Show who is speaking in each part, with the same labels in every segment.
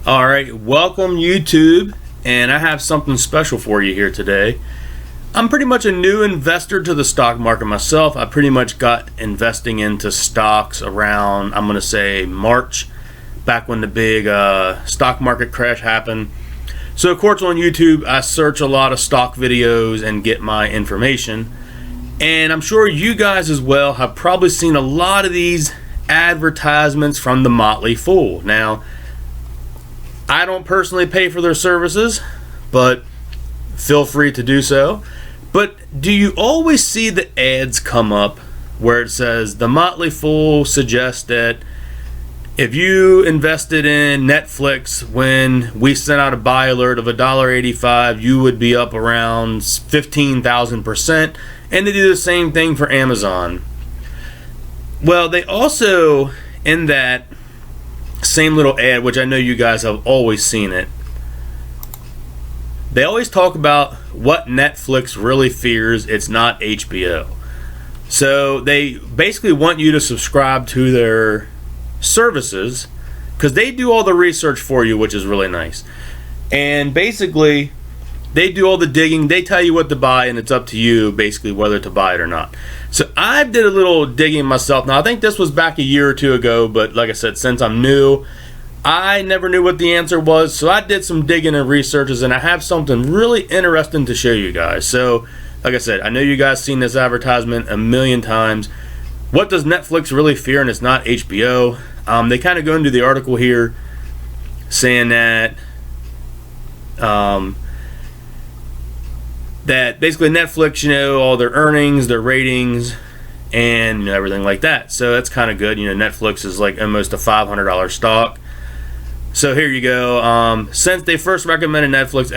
Speaker 1: Alright, welcome YouTube, and I have something special for you here today. I'm pretty much a new investor to the stock market myself. I pretty much got investing into stocks around, I'm going to say March, back when the big stock market crash happened. So of course on YouTube I search a lot of stock videos and get my information. And I'm sure you guys as well have probably seen a lot of these advertisements from the Motley Fool. Now, I don't personally pay for their services, but feel free to do so. But do you always see the ads come up where it says the Motley Fool suggests that if you invested in Netflix when we sent out a buy alert of $1.85, you would be up around 15,000%, and they do the same thing for Amazon. Well, they also, in that same little ad, which I know you guys have always seen it, they always talk about what Netflix really fears it's not HBO. So they basically want you to subscribe to their services because they do all the research for you, which is really nice. And basically they do all the digging, they tell you what to buy, and it's up to you basically whether to buy it or not. So I did a little digging myself. Now I think this was back a year or two ago, but like I said, since I'm new, I never knew what the answer was, so I did some digging and researches, and I have something really interesting to show you guys. So like I said, I know you guys seen this advertisement a million times. What does Netflix really fear and it's not HBO? They kind of go into the article here saying that that basically Netflix, all their earnings, their ratings, and everything like that. So that's kind of good. Netflix is like almost a $500 stock. So here you go. Since they first recommended Netflix,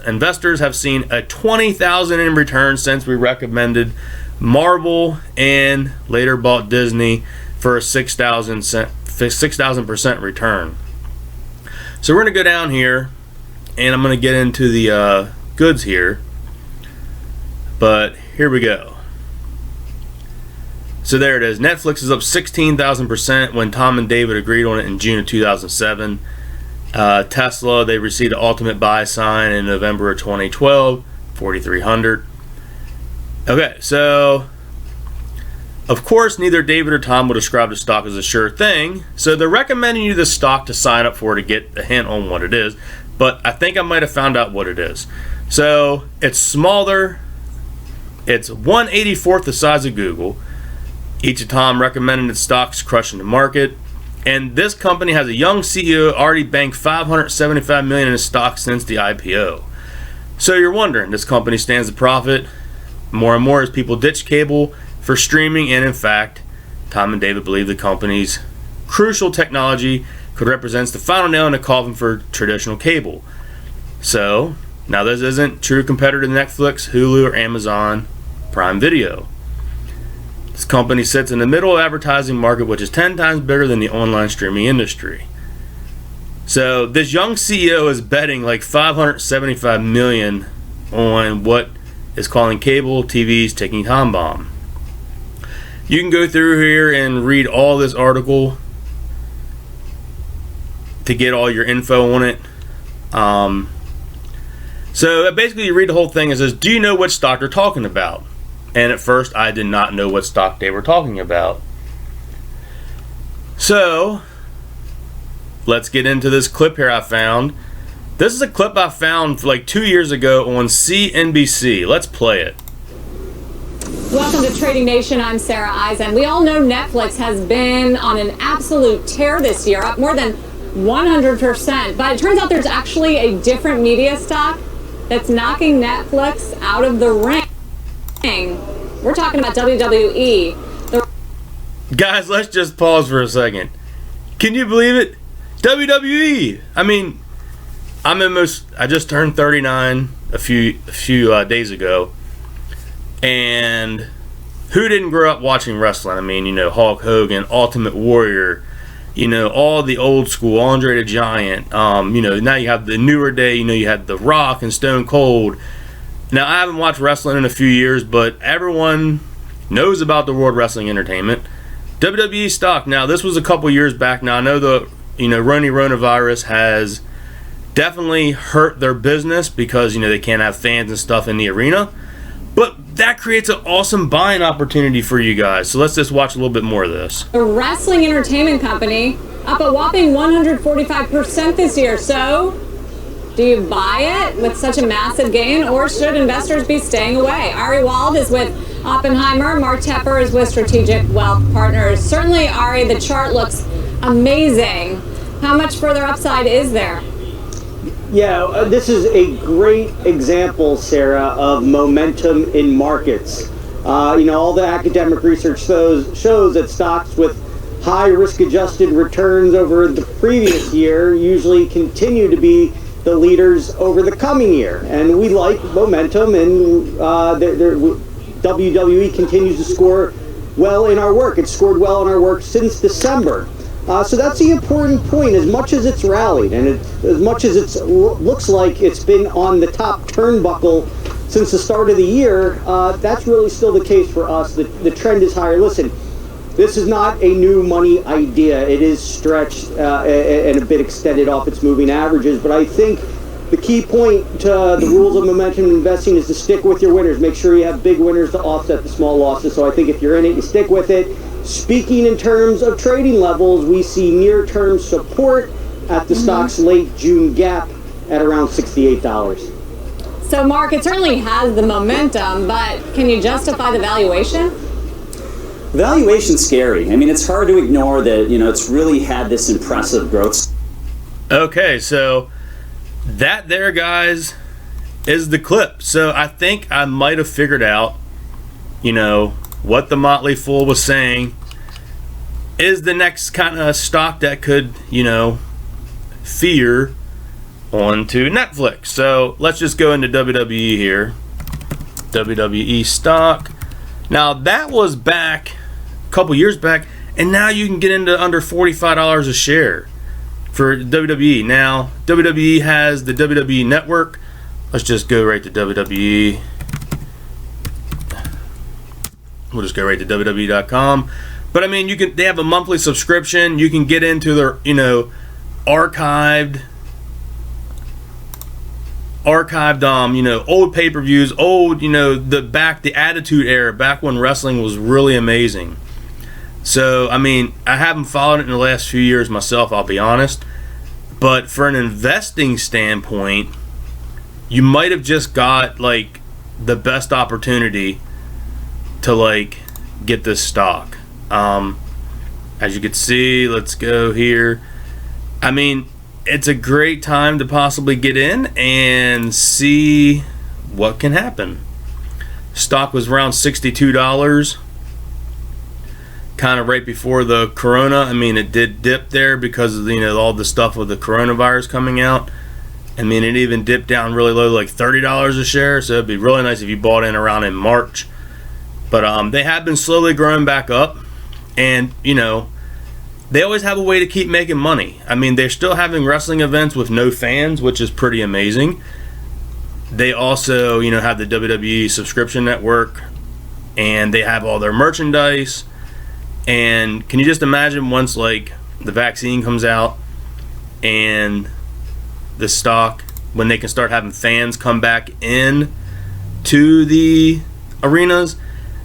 Speaker 1: investors have seen a 20,000 in return since we recommended Marvel and later bought Disney for a 6,000% return. So we're going to go down here and I'm going to get into the goods here. But here we go. So there it is. Netflix is up 16,000% when Tom and David agreed on it in June of 2007. Tesla, they received an ultimate buy sign in November of 2012, 4,300. Okay, so of course neither David or Tom will describe the stock as a sure thing. So they're recommending you the stock to sign up for to get a hint on what it is. But I think I might have found out what it is. So it's smaller. It's 1/84th the size of Google. Each of Tom recommended its stocks crushing the market. And this company has a young CEO already banked $575 million in its stock since the IPO. So you're wondering, this company stands to profit more and more as people ditch cable for streaming, and in fact, Tom and David believe the company's crucial technology could represent the final nail in the coffin for traditional cable. So now this isn't true competitor to Netflix, Hulu, or Amazon Prime Video. This company sits in the middle of the advertising market, which is 10 times bigger than the online streaming industry. So this young CEO is betting like $575 million on what is calling cable TV's ticking time bomb. You can go through here and read all this article to get all your info on it. So basically you read the whole thing. It says, do you know what stock they're talking about? And at first I did not know what stock they were talking about. So let's get into this clip here I found. This is a clip I found like 2 years ago on CNBC. Let's play it.
Speaker 2: Welcome to Trading Nation. I'm Sarah Eisen. We all know Netflix has been on an absolute tear this year, up more than 100%. But it turns out there's actually a different media stock that's knocking Netflix out of the ring. We're talking about WWE.
Speaker 1: Guys, let's just pause for a second. Can you believe it? WWE. I mean, I just turned 39 a few days ago. And who didn't grow up watching wrestling? I mean, Hulk Hogan, Ultimate Warrior, all the old school, Andre the Giant. Now you have the newer day, you had The Rock and Stone Cold. Now, I haven't watched wrestling in a few years, but everyone knows about the World Wrestling Entertainment. WWE stock. Now, this was a couple years back. Now, I know the coronavirus has definitely hurt their business because, they can't have fans and stuff in the arena. But that creates an awesome buying opportunity for you guys. So let's just watch a little bit more of this.
Speaker 2: The wrestling entertainment company up a whopping 145% this year. So, do you buy it with such a massive gain, or should investors be staying away? Ari Wald is with Oppenheimer. Mark Tepper is with Strategic Wealth Partners. Certainly, Ari, the chart looks amazing. How much further upside is there?
Speaker 3: Yeah, this is a great example, Sarah, of momentum in markets. All the academic research shows that stocks with high risk-adjusted returns over the previous year usually continue to be the leaders over the coming year. And we like momentum, and WWE continues to score well in our work. It's scored well in our work since December. So that's the important point. As much as it's rallied, and as much as it looks like it's been on the top turnbuckle since the start of the year, that's really still the case for us. The trend is higher. Listen, this is not a new money idea. It is stretched and a bit extended off its moving averages. But I think the key point to the rules of momentum investing is to stick with your winners. Make sure you have big winners to offset the small losses. So I think if you're in it, you stick with it. Speaking in terms of trading levels, we see near-term support at the stock's late June gap at around $68.
Speaker 2: So, Mark, it certainly has the momentum, but can you justify the valuation?
Speaker 4: Valuation's scary. I mean, it's hard to ignore that, it's really had this impressive growth.
Speaker 1: Okay, so that there, guys, is the clip. So I think I might have figured out, what the Motley Fool was saying is the next kind of stock that could, fear onto Netflix. So let's just go into WWE here. WWE stock. Now that was back a couple years back, and now you can get into under $45 a share for WWE. Now WWE has the WWE Network. Let's just go right to WWE. We'll just go right to WWE.com. But I mean, they have a monthly subscription. You can get into their, archived, old pay-per-views, old, the Attitude Era, back when wrestling was really amazing. So, I mean, I haven't followed it in the last few years myself, I'll be honest. But for an investing standpoint, you might have just got, the best opportunity to, get this stock. As you can see, let's go here. I mean, it's a great time to possibly get in and see what can happen. Stock was around $62, kind of right before the corona. I mean, it did dip there because of all the stuff with the coronavirus coming out. I mean, it even dipped down really low, like $30 a share. So it'd be really nice if you bought in around in March. But they have been slowly growing back up, and they always have a way to keep making money. I mean, they're still having wrestling events with no fans, which is pretty amazing. They also, have the WWE subscription network, and they have all their merchandise. And can you just imagine once the vaccine comes out and the stock, when they can start having fans come back in to the arenas,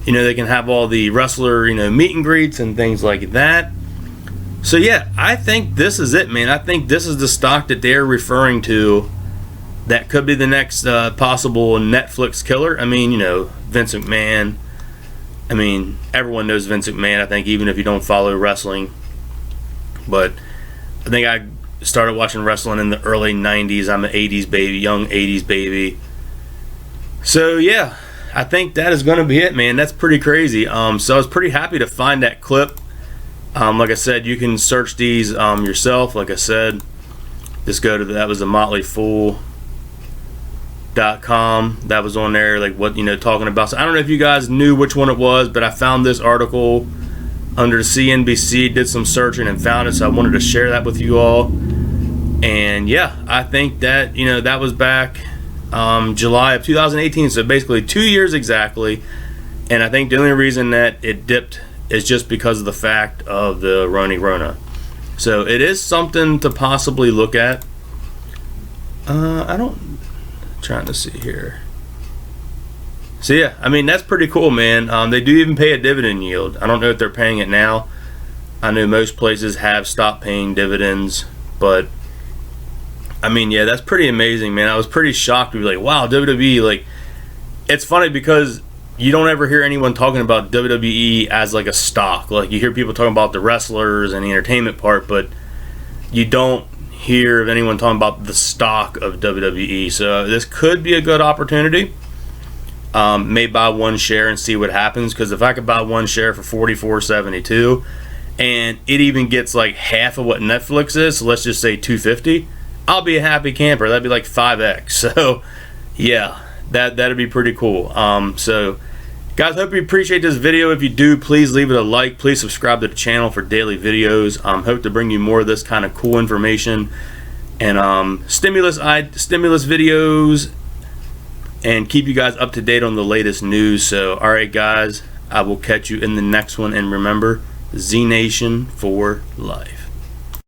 Speaker 1: they can have all the wrestler, meet and greets and things like that. So yeah, I think this is it, man. I think this is the stock that they're referring to that could be the next possible Netflix killer. I mean, Vince McMahon. I mean, everyone knows Vince McMahon, I think, even if you don't follow wrestling. But I think I started watching wrestling in the early 90s. I'm an 80s baby, young 80s baby. So yeah, I think that is going to be it, man. That's pretty crazy. So I was pretty happy to find that clip. Like I said, you can search these yourself. Like I said, just go to that was the motleyfool.com. That was on there, talking about. So I don't know if you guys knew which one it was, but I found this article under CNBC, did some searching and found it, so I wanted to share that with you all. And yeah, I think that, that was back July of 2018, so basically 2 years exactly. And I think the only reason that it dipped is just because of the fact of the Rona. So it is something to possibly look at. Trying to see here. So yeah, I mean, that's pretty cool, man. They do even pay a dividend yield. I don't know if they're paying it now. I know most places have stopped paying dividends, but I mean, yeah, that's pretty amazing, man. I was pretty shocked to be like, wow, WWE, like, it's funny because you don't ever hear anyone talking about WWE as like a stock. Like, you hear people talking about the wrestlers and the entertainment part, but you don't hear of anyone talking about the stock of WWE. So this could be a good opportunity. May buy one share and see what happens, because if I could buy one share for $44.72 and it even gets like half of what Netflix is, so let's just say $250, I'll be a happy camper. That'd be like 5x. So yeah, that'd be pretty cool. So guys, hope you appreciate this video. If you do, please leave it a like. Please subscribe to the channel for daily videos. Hope to bring you more of this kind of cool information and stimulus videos, and keep you guys up to date on the latest news. So alright guys, I will catch you in the next one, and remember, Z Nation for life.